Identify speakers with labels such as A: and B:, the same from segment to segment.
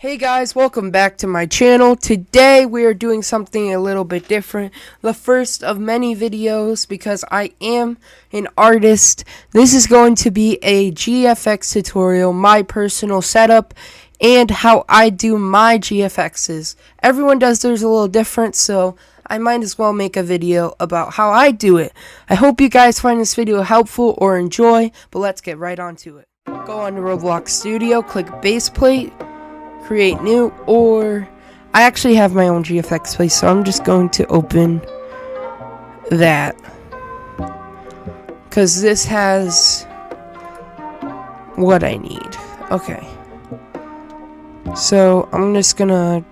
A: Hey guys, welcome back to my channel. Today we are doing something a little bit different. The first of many videos because I am an artist. This is going to be a GFX tutorial, my personal setup, and how I do my GFXs. Everyone does theirs a little different, so I might as well make a video about how I do it. I hope you guys find this video helpful or enjoy, but let's get right onto it. Go on to Roblox Studio, click base plate, create new, or I actually have my own GFX place, so I'm just going to open that because this has what I need. Okay, so I'm just gonna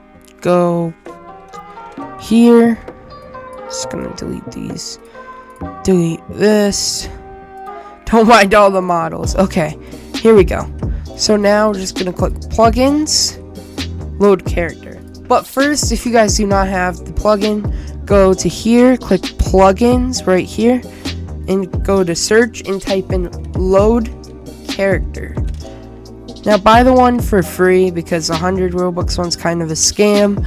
A: go here, just gonna delete these, delete this, don't mind all the models. Okay, here we go. So now we're just gonna click plugins, load character. But first, if you guys do not have the plugin, go to here, click plugins right here, and go to search and type in load character. Now buy the one for free because 100 Robux one's kind of a scam.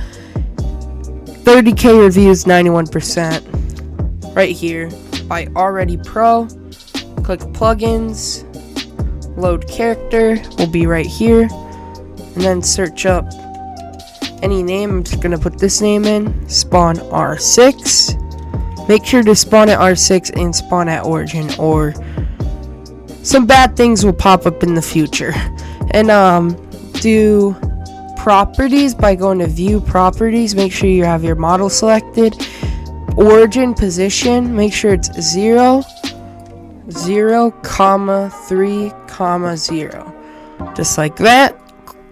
A: 30k reviews, 91%. Right here, buy already pro, click plugins, load character will be right here, and then search up any name. I'm just gonna put this name in, spawn R6. Make sure to spawn at R6 and spawn at origin, or some bad things will pop up in the future. And do properties by going to view properties. Make sure you have your model selected. Origin position, make sure it's 0, 0, 3, 0. Just like that.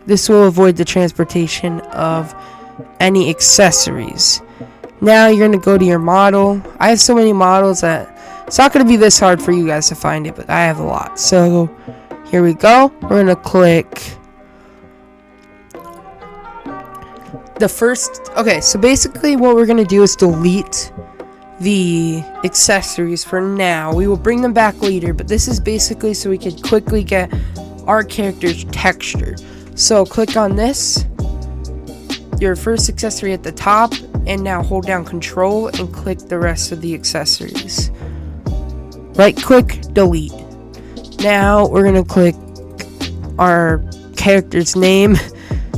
A: This will avoid the transportation of any accessories. Now you're going to go to your model. I have so many models that it's not going to be this hard for you guys to find it, but I have a lot. So here we go. We're going to click the first. Okay, so basically what we're going to do is delete the accessories for now. We will bring them back later, but this is basically so we can quickly get our character's texture. So click on this, your first accessory at the top, and now hold down Control and click the rest of the accessories. Right click, delete. Now we're gonna click our character's name,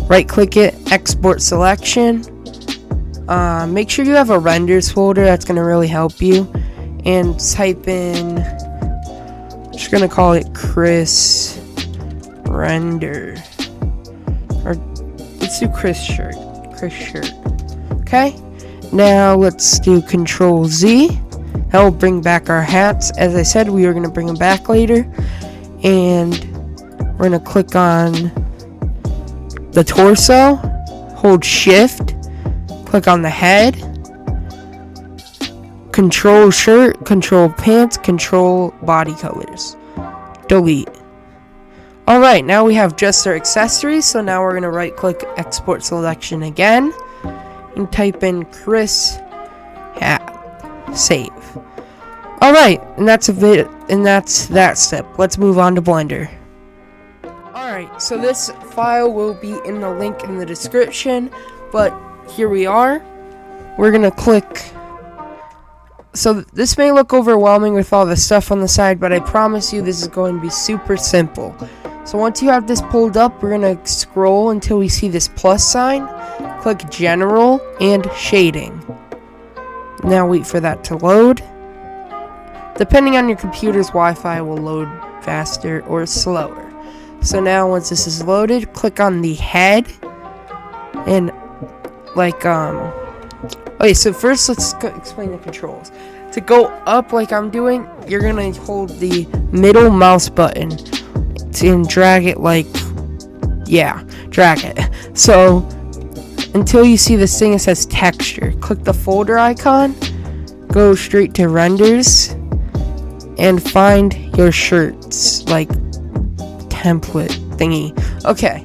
A: right click it, export selection. Make sure you have a renders folder, that's going to really help you, and type in, I'm just going to call it Chris render, or let's do Chris shirt, okay. Now let's do Control Z, that will bring back our hats. As I said, we are going to bring them back later, and we're going to click on the torso, hold shift, click on the head, control shirt, control pants, control body colors, delete. Alright, now we have just our accessories, so now we're going to right click export selection again and type in Chris hat, save. Alright, and that's a bit, and that's that step. Let's move on to Blender. Alright, so this file will be in the link in the description, but here we are. We're gonna click. So this may look overwhelming with all the stuff on the side, but I promise you this is going to be super simple. So once you have this pulled up, we're gonna scroll until we see this plus sign, click general and shading. Now wait for that to load. Depending on your computer's Wi-Fi, will load faster or slower. So now once this is loaded, click on the head and okay, so first let's explain the controls. To go up like I'm doing, you're gonna hold the middle mouse button and drag it drag it. So until you see this thing that says texture, click the folder icon, go straight to renders, and find your shirts template thingy. Okay.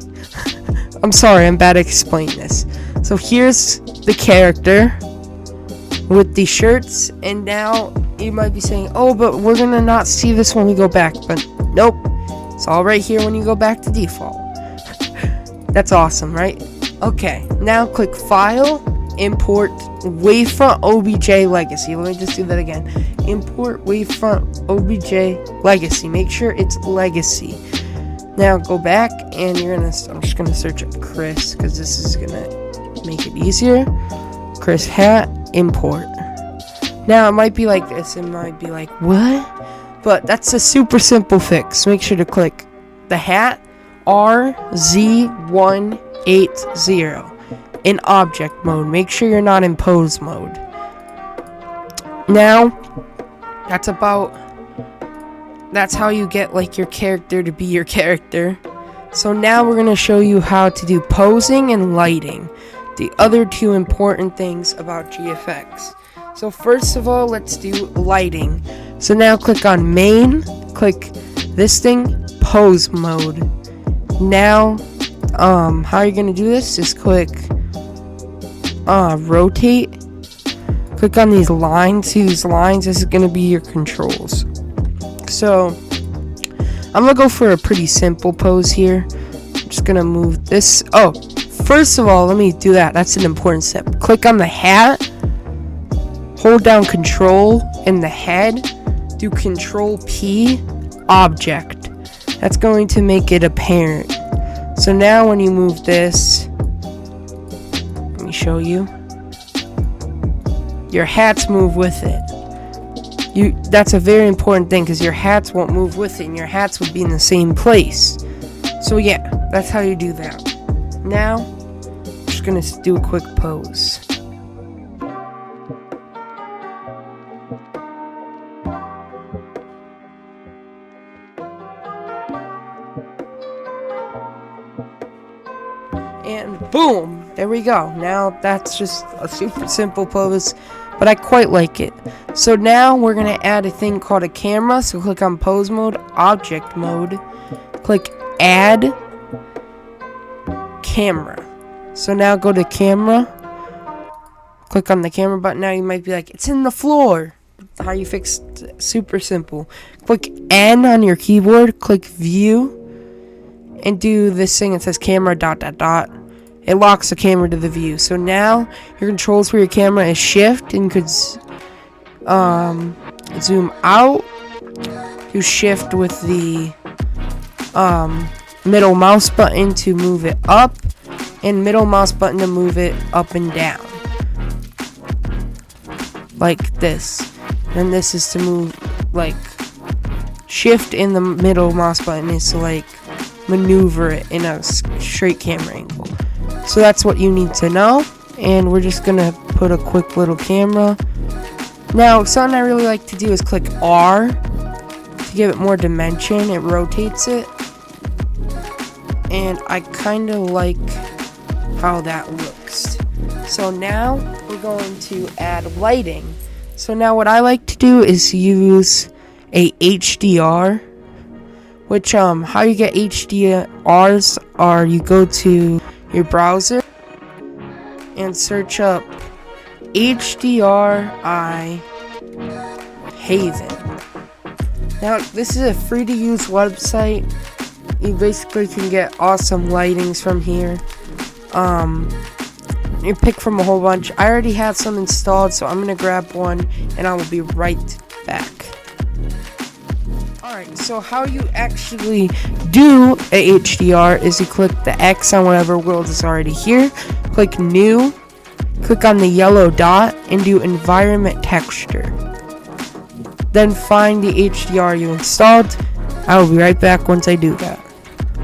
A: I'm sorry, I'm bad at explaining this. So here's the character with the shirts, and now you might be saying, oh, but we're gonna not see this when we go back. But nope, it's all right here when you go back to default. That's awesome, right? Okay, now click File, Import Wavefront OBJ Legacy. Let me just do that again. Import Wavefront OBJ Legacy. Make sure it's Legacy. Now go back and I'm just gonna search up Chris because this is gonna make it easier. Chris hat import. Now it might be like this. It might be like what? But that's a super simple fix. Make sure to click the hat RZ180 in object mode. Make sure you're not in pose mode. Now that's how you get like your character to be your character. So now we're gonna show you how to do posing and lighting, the other two important things about GFX. So first of all, let's do lighting. So now click on main, click this thing, pose mode. Now how you're gonna do this is click rotate, click on these lines. See these lines? This is gonna be your controls. So I'm gonna go for a pretty simple pose here. I'm just gonna move this. Oh, first of all, let me do that. That's an important step. Click on the hat, hold down control in the head, do control P, object. That's going to make it apparent. So now when you move this, let me show you. Your hats move with it. That's a very important thing because your hats won't move with it and your hats would be in the same place. So yeah, that's how you do that. Now, I'm just gonna do a quick pose. And boom, there we go. Now that's just a super simple pose, but I quite like it. So now we're gonna add a thing called a camera. So click on pose mode, object mode, click add camera. So now go to camera, click on the camera button. Now you might be like, it's in the floor. How you fix it? Super simple. Click N on your keyboard, click view, and do this thing that says camera ... It locks the camera to the view. So now your controls for your camera is shift, and you could zoom out. Do shift with the middle mouse button to move it up, and middle mouse button to move it up and down. Like this. And this is to move, like, shift in the middle mouse button is to like maneuver it in a straight camera angle. So that's what you need to know, and we're just gonna put a quick little camera. Now something I really like to do is click R to give it more dimension. It rotates it, and I kind of like how that looks. So now we're going to add lighting. So now what I like to do is use a HDR, which how you get HDRs are you go to your browser and search up HDRI Haven. Now this is a free to use website. You basically can get awesome lightings from here. You pick from a whole bunch. I already have some installed, so I'm gonna grab one and I will be right back. Alright, so how you actually do a HDR is you click the X on whatever world is already here, click new, click on the yellow dot, and do environment texture. Then find the HDR you installed. I will be right back once I do that.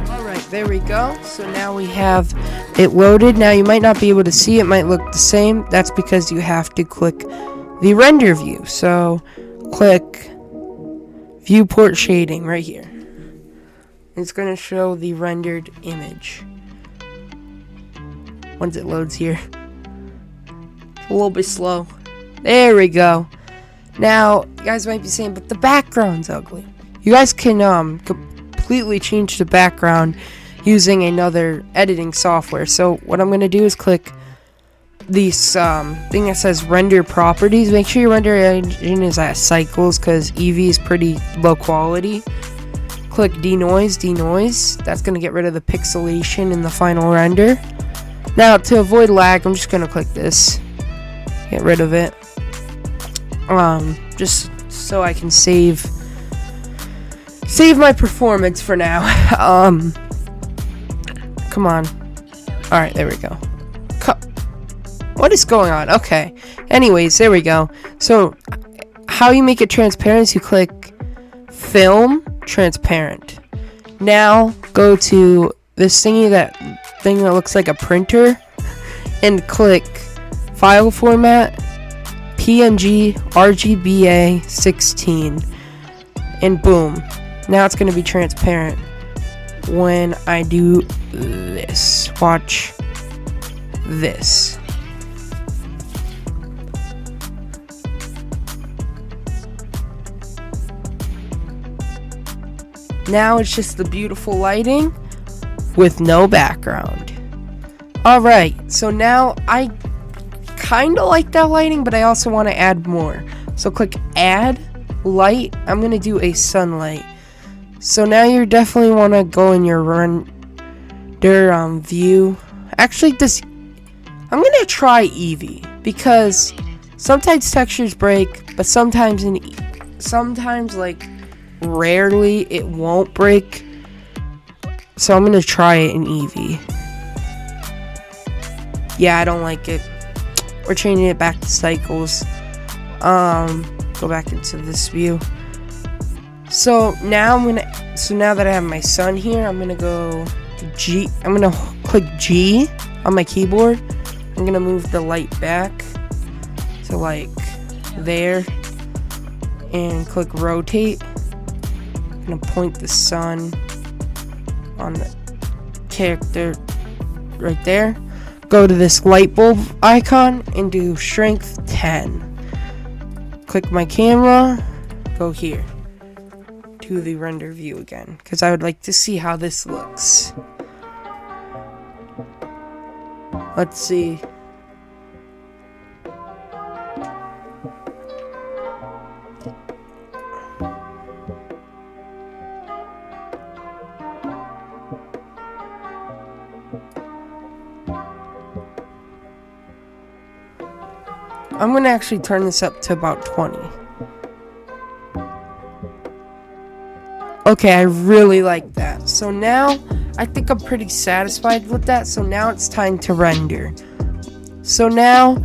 A: Alright, there we go. So now we have it loaded. Now you might not be able to see it, might look the same. That's because you have to click the render view. So click viewport shading right here. It's going to show the rendered image once it loads here. It's a little bit slow. There we go. Now you guys might be saying, but the background's ugly. You guys can completely change the background using another editing software. So what I'm going to do is click this thing that says render properties. Make sure your render engine is at cycles because Eevee is pretty low quality. click denoise. That's going to get rid of the pixelation in the final render. Now, to avoid lag, I'm just going to click this. Get rid of it. Just so I can save my performance for now. Come on. Alright, there we go. What is going on? Okay. Anyways, there we go. So, how you make it transparent is you click Film Transparent. Now, go to this thing that looks like a printer and click File Format, PNG, RGBA 16. And boom. Now it's going to be transparent when I do this. Watch this. Now it's just the beautiful lighting with no background. Alright, so now I kind of like that lighting, but I also want to add more. So click Add Light. I'm going to do a sunlight. So now you definitely want to go in your render view. Actually, I'm going to try Eevee, because sometimes textures break, but sometimes like rarely it won't break. So I'm gonna try it in Eevee. Yeah, I don't like it. We're changing it back to cycles. Go back into this view. So now now that I have my sun here, I'm gonna go G. I'm gonna click G on my keyboard. I'm gonna move the light back to like there, and click rotate. I'm gonna point the sun on the character right there. Go to this light bulb icon and do strength 10. Click my camera, go here to the render view again, because I would like to see how this looks. Let's see. I'm going to actually turn this up to about 20. Okay, I really like that. So now, I think I'm pretty satisfied with that. So now it's time to render. So now,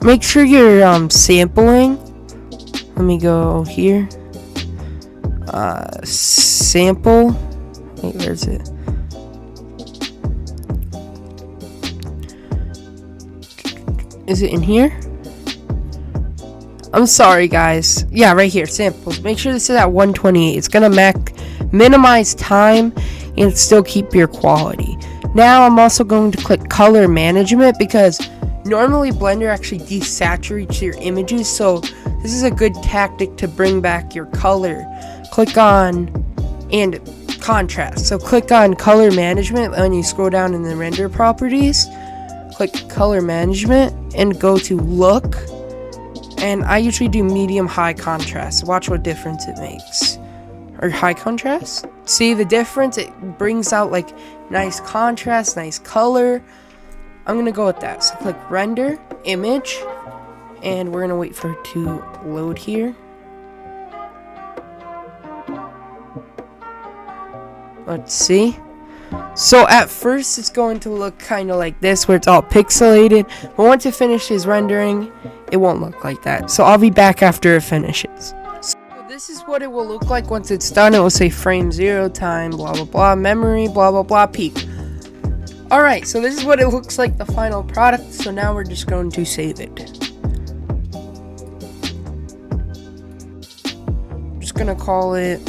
A: make sure you're sampling. Let me go here. Sample. Wait, where is it? Is it in here? I'm sorry, guys. Yeah, right here, samples. Make sure this is at 128. It's gonna minimize time and still keep your quality. Now I'm also going to click color management, because normally Blender actually desaturates your images, so this is a good tactic to bring back your color. Click on and contrast. So click on color management when you scroll down in the render properties. Click color management and go to look. And I usually do medium high contrast. Watch what difference it makes. Or high contrast. See the difference? It brings out like nice contrast, nice color. I'm gonna go with that. So click render, image, and we're gonna wait for it to load here. Let's see. So at first it's going to look kind of like this, where it's all pixelated, but once it finishes rendering, it won't look like that. So I'll be back after it finishes. So this is what it will look like once it's done. It will say frame 0, time, blah blah blah, memory, blah blah blah, peak. Alright, so this is what it looks like, the final product. So now we're just going to save it. I'm just gonna call it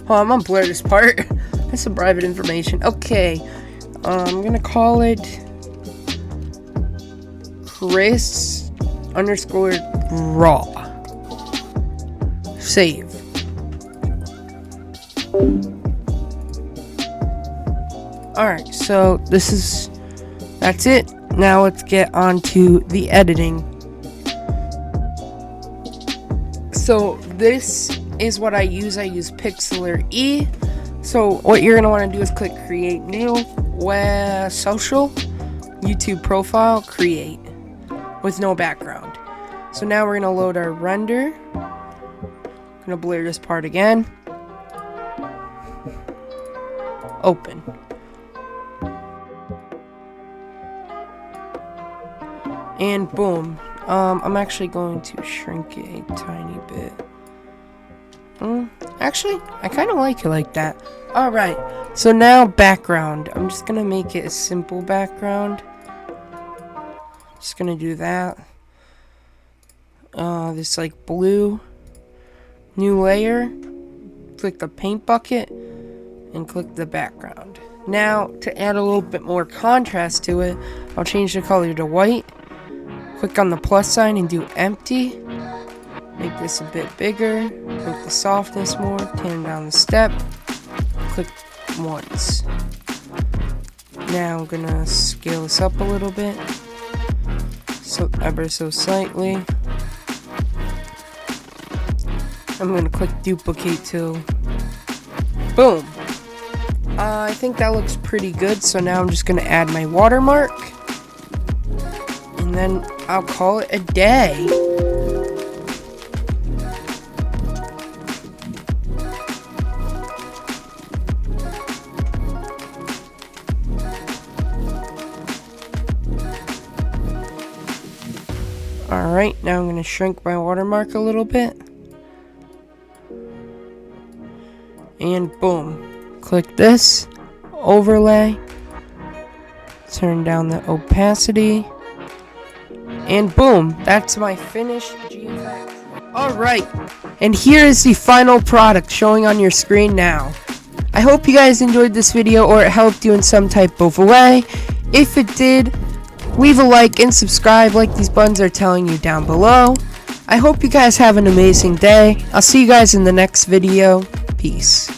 A: I'm gonna blur this part. That's some private information. Okay. I'm gonna call it Chris _ raw. Save. Alright, so that's it. Now let's get on to the editing So this is what I use. I use Pixlr E. So what you're gonna want to do is click create new, web social, YouTube profile, create with no background. So now we're gonna load our render. Gonna blur this part again. Open. And boom. I'm actually going to shrink it a tiny bit. Actually, I kind of like it like that. Alright, so now background. I'm just gonna make it a simple background. Just gonna do that. This like blue. New layer. Click the paint bucket. And click the background. Now, to add a little bit more contrast to it, I'll change the color to white. Click on the plus sign and do empty. Make this a bit bigger. Make the softness more. Turn down the step. Click once. Now I'm gonna scale this up a little bit. So ever so slightly. I'm gonna click duplicate too. Boom. I think that looks pretty good. So now I'm just gonna add my watermark. And then I'll call it a day. Alright, now I'm going to shrink my watermark a little bit. And boom. Click this. Overlay. Turn down the opacity. And boom. That's my finished GFX. Alright. And here is the final product showing on your screen now. I hope you guys enjoyed this video or it helped you in some type of way. If it did, leave a like and subscribe like these buttons are telling you down below. I hope you guys have an amazing day. I'll see you guys in the next video. Peace.